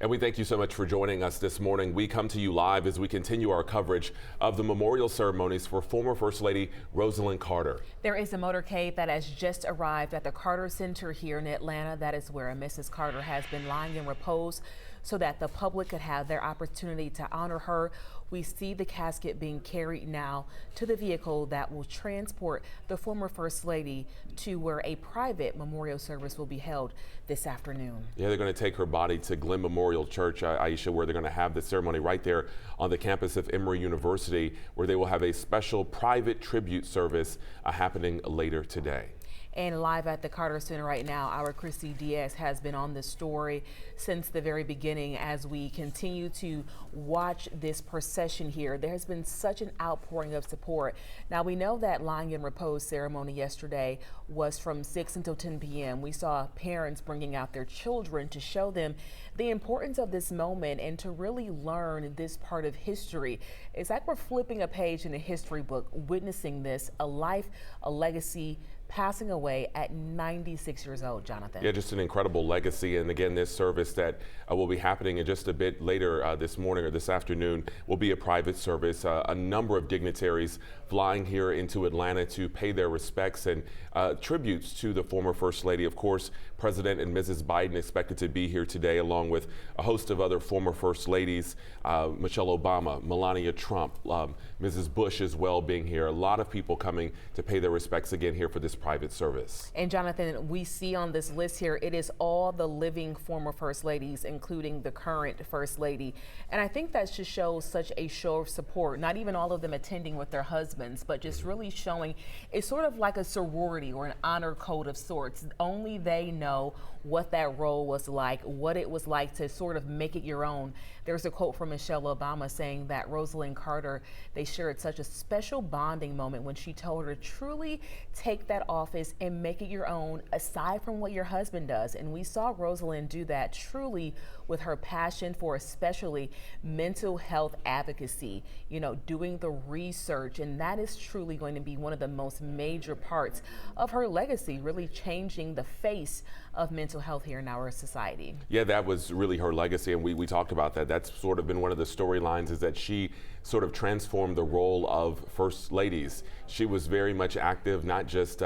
And we thank you so much for joining us this morning. We come to you live as we continue our coverage of the memorial ceremonies for former First Lady Rosalynn Carter. There is a motorcade that has just arrived at the Carter Center here in Atlanta. That is where Mrs. Carter has been lying in repose so that the public could have their opportunity to honor her. We see the casket being carried now to the vehicle that will transport the former First Lady to where a private memorial service will be held this afternoon. Yeah, they're going to take her body to Glenn Memorial Church, Aisha, where they're going to have the ceremony right there on the campus of Emory University, where they will have a special private tribute service happening later today. And live at the Carter Center right now, our Christy Diaz has been on this story since the very beginning as we continue to watch this procession here. There has been such an outpouring of support. Now, we know that lying in repose ceremony yesterday was from 6 until 10 p.m. We saw parents bringing out their children to show them the importance of this moment and to really learn this part of history. It's like we're flipping a page in a history book, witnessing this, a life, a legacy, passing away at 96 years old, Jonathan. Yeah, just an incredible legacy. And again, this service that will be happening in just a bit later this morning or this afternoon will be a private service. A number of dignitaries flying here into Atlanta to pay their respects and tributes to the former First Lady. Of course, President and Mrs. Biden expected to be here today, along with a host of other former First Ladies, Michelle Obama, Melania Trump, Mrs. Bush as well being here. A lot of people coming to pay their respects again here for this private service. And Jonathan, we see on this list here, it is all the living former First Ladies, including the current First Lady. And I think that just shows such a show of support, not even all of them attending with their husbands, but just really showing it's sort of like a sorority or an honor code of sorts. Only they know what that role was like, what it was like to sort of make it your own. There's a quote from Michelle Obama saying that Rosalynn Carter, they shared such a special bonding moment when she told her to truly take that office and make it your own, aside from what your husband does. And we saw Rosalynn do that truly with her passion for especially mental health advocacy, you know, doing the research. And that is truly going to be one of the most major parts of her legacy, really changing the face of mental health here in our society. Yeah, that was really her legacy, and we talked about that. That's sort of been one of the storylines, is that she sort of transformed the role of First Ladies. She was very much active, not just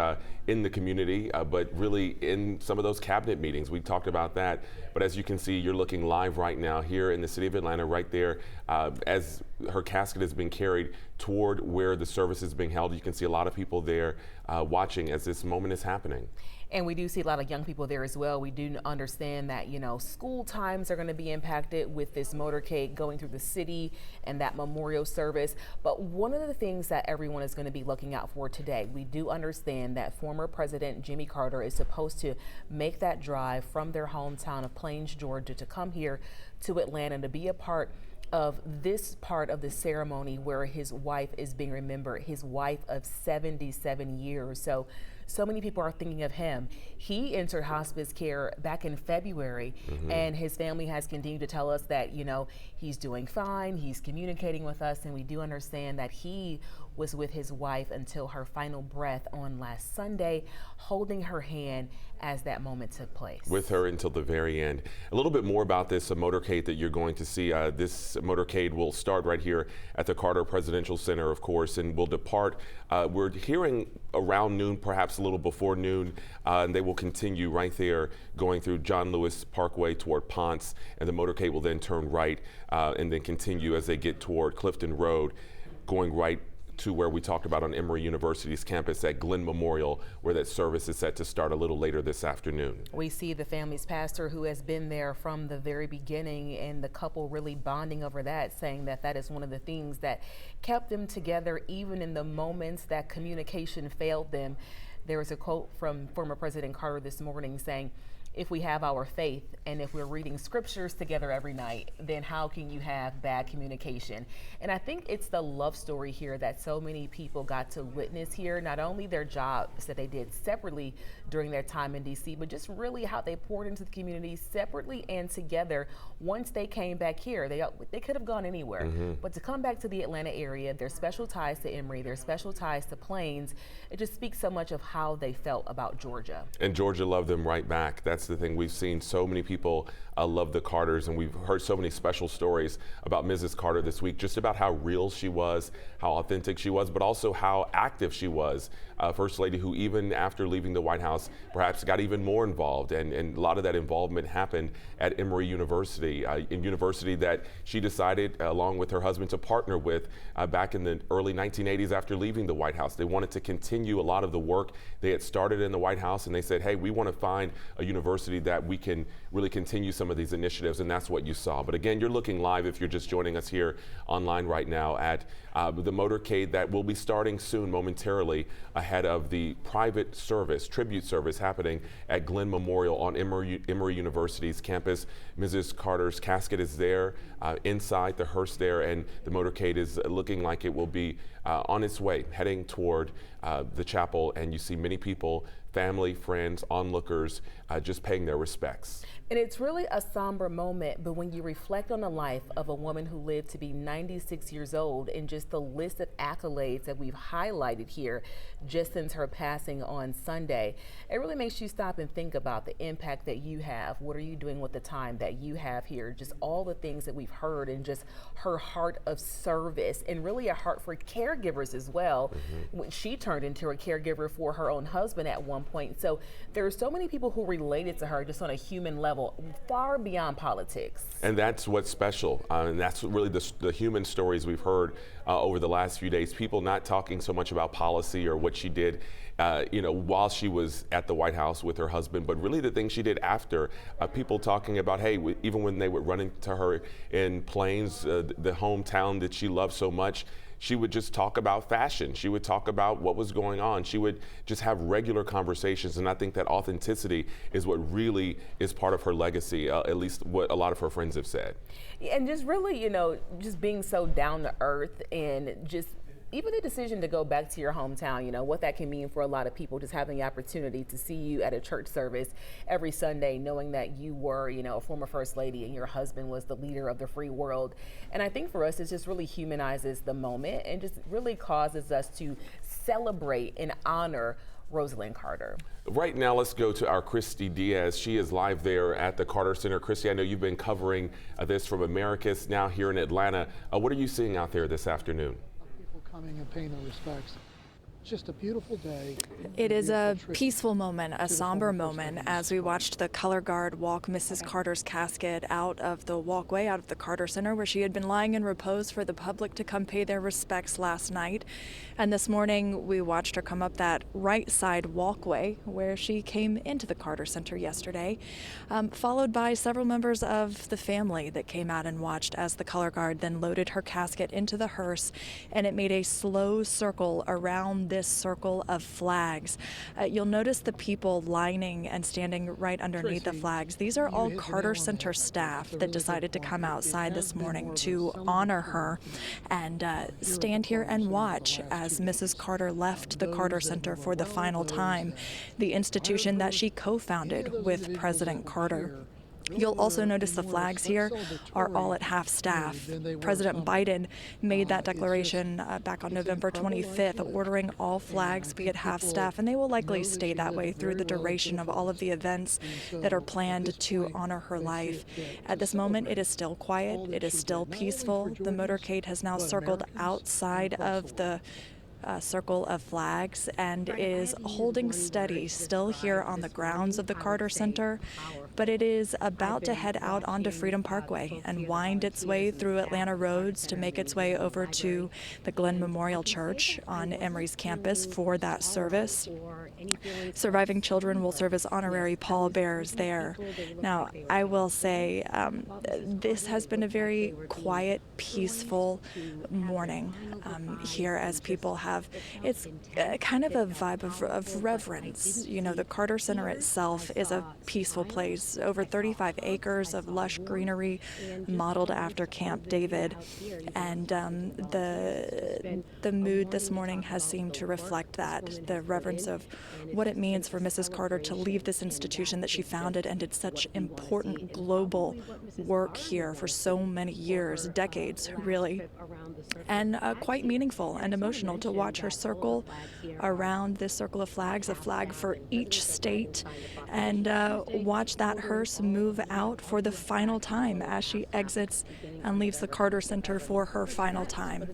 in the community, but really in some of those cabinet meetings. We talked about that. But as you can see, you're looking live right now here in the city of Atlanta, right there, as her casket is being carried toward where the service is being held. You can see a lot of people there watching as this moment is happening. And we do see a lot of young people there as well. We do understand that, you know, school times are going to be impacted with this motorcade going through the city and that memorial service. But one of the things that everyone is going to be looking out for today, we do understand that former President Jimmy Carter is supposed to make that drive from their hometown of Plains, Georgia, to come here to Atlanta to be a part of this part of the ceremony where his wife is being remembered, his wife of 77 years. So many people are thinking of him. He entered hospice care back in February, and his family has continued to tell us that, you know, he's doing fine, he's communicating with us, and we do understand that he was with his wife until her final breath on last Sunday, holding her hand as that moment took place. With her until the very end. A little bit more about this motorcade that you're going to see. This motorcade will start right here at the Carter Presidential Center, of course, and will depart. We're hearing around noon, perhaps a little before noon, and they will continue right there going through John Lewis Parkway toward Ponce, and the motorcade will then turn right and then continue as they get toward Clifton Road, going right to where we talked about on Emory University's campus at Glenn Memorial, where that service is set to start a little later this afternoon. We see the family's pastor, who has been there from the very beginning, and the couple really bonding over that, saying that that is one of the things that kept them together even in the moments that communication failed them. There was a quote from former President Carter this morning saying, if we have our faith and if we're reading scriptures together every night, then how can you have bad communication? And I think it's the love story here that so many people got to witness here, not only their jobs that they did separately during their time in DC, but just really how they poured into the community separately and together. Once they came back here, they could have gone anywhere, but to come back to the Atlanta area, their special ties to Emory, their special ties to Plains, it just speaks so much of how they felt about Georgia. And Georgia loved them right back. That's that's the thing. We've seen so many people love the Carters, and we've heard so many special stories about Mrs. Carter this week, just about how real she was, how authentic she was, but also how active she was. First Lady who, even after leaving the White House, perhaps got even more involved, and a lot of that involvement happened at Emory University, a university that she decided, along with her husband, to partner with back in the early 1980s after leaving the White House. They wanted to continue a lot of the work they had started in the White House, and they said, hey, we want to find a university that we can really continue some of these initiatives, and that's what you saw. But again, you're looking live if you're just joining us here online right now at the motorcade that will be starting soon, momentarily, ahead of the private service, tribute service happening at Glenn Memorial on Emory University's campus. Mrs. Carter's casket is there, inside the hearse there, and the motorcade is looking like it will be on its way, heading toward the chapel, and you see many people, family, friends, onlookers, just paying their respects. And it's really a somber moment, but when you reflect on the life of a woman who lived to be 96 years old, and just the list of accolades that we've highlighted here just since her passing on Sunday, it really makes you stop and think about the impact that you have. What are you doing with the time that you have here? Just all the things that we've heard, and just her heart of service, and really a heart for caregivers as well. When she turned into a caregiver for her own husband at one point. So there are so many people who related to her just on a human level, far beyond politics. And that's what's special, and that's really the human stories we've heard over the last few days. People not talking so much about policy or what she did while she was at the White House with her husband, but really the things she did after. People talking about, hey, even when they would run into her in Plains, the hometown that she loved so much, she would just talk about fashion. She would talk about what was going on. She would just have regular conversations, and I think that authenticity is what really is part of her legacy, at least what a lot of her friends have said. And just really, just being so down to earth, and just even the decision to go back to your hometown, what that can mean for a lot of people, just having the opportunity to see you at a church service every Sunday, knowing that you were, a former First Lady and your husband was the leader of the free world. And I think for us, it just really humanizes the moment and just really causes us to celebrate and honor Rosalynn Carter. Right now, let's go to our Christy Diaz. She is live there at the Carter Center. Christy, I know you've been covering this from Americus, now here in Atlanta. What are you seeing out there this afternoon? Coming and paying their respects. Just a beautiful day. It is a peaceful moment, a somber moment, as we watched the color guard walk Mrs. Carter's casket out of the walkway, out of the Carter Center, where she had been lying in repose for the public to come pay their respects last night. And this morning, we watched her come up that right side walkway where she came into the Carter Center yesterday, followed by several members of the family that came out and watched as the color guard then loaded her casket into the hearse, and it made a slow circle around this circle of flags. You'll notice the people lining and standing right underneath the flags. These are all Carter Center staff that decided to come outside this morning to honor her and stand here and watch as Mrs. Carter left the Carter Center for the final time, the institution that she co-founded with President Carter. You'll also notice the flags here are all at half staff. President Biden made that declaration back on November 25th, ordering all flags be at half staff, and they will likely stay that way through the duration of all of the events that are planned to honor her life. At this moment, it is still quiet. It is still peaceful. The motorcade has now circled outside of the circle of flags and is holding steady still here on the grounds of the Carter Center, but it is about to head out onto Freedom Parkway and wind its way through Atlanta roads to make its way over to the Glenn Memorial Church on Emory's campus for that service. Surviving children will serve as honorary pallbearers there. Now, I will say this has been a very quiet, peaceful morning here as people have, it's kind of a vibe of reverence. The Carter Center itself is a peaceful place. these over 35 acres of lush greenery modeled after Camp David. And the mood this morning has seemed to reflect that, the reverence of what it means for Mrs. Carter to leave this institution that she founded and did such important global work here for so many years, decades, really. And quite meaningful and emotional to watch her circle around this circle of flags, a flag for each state, and watch that hearse move out for the final time as she exits and leaves the Carter Center for her final time.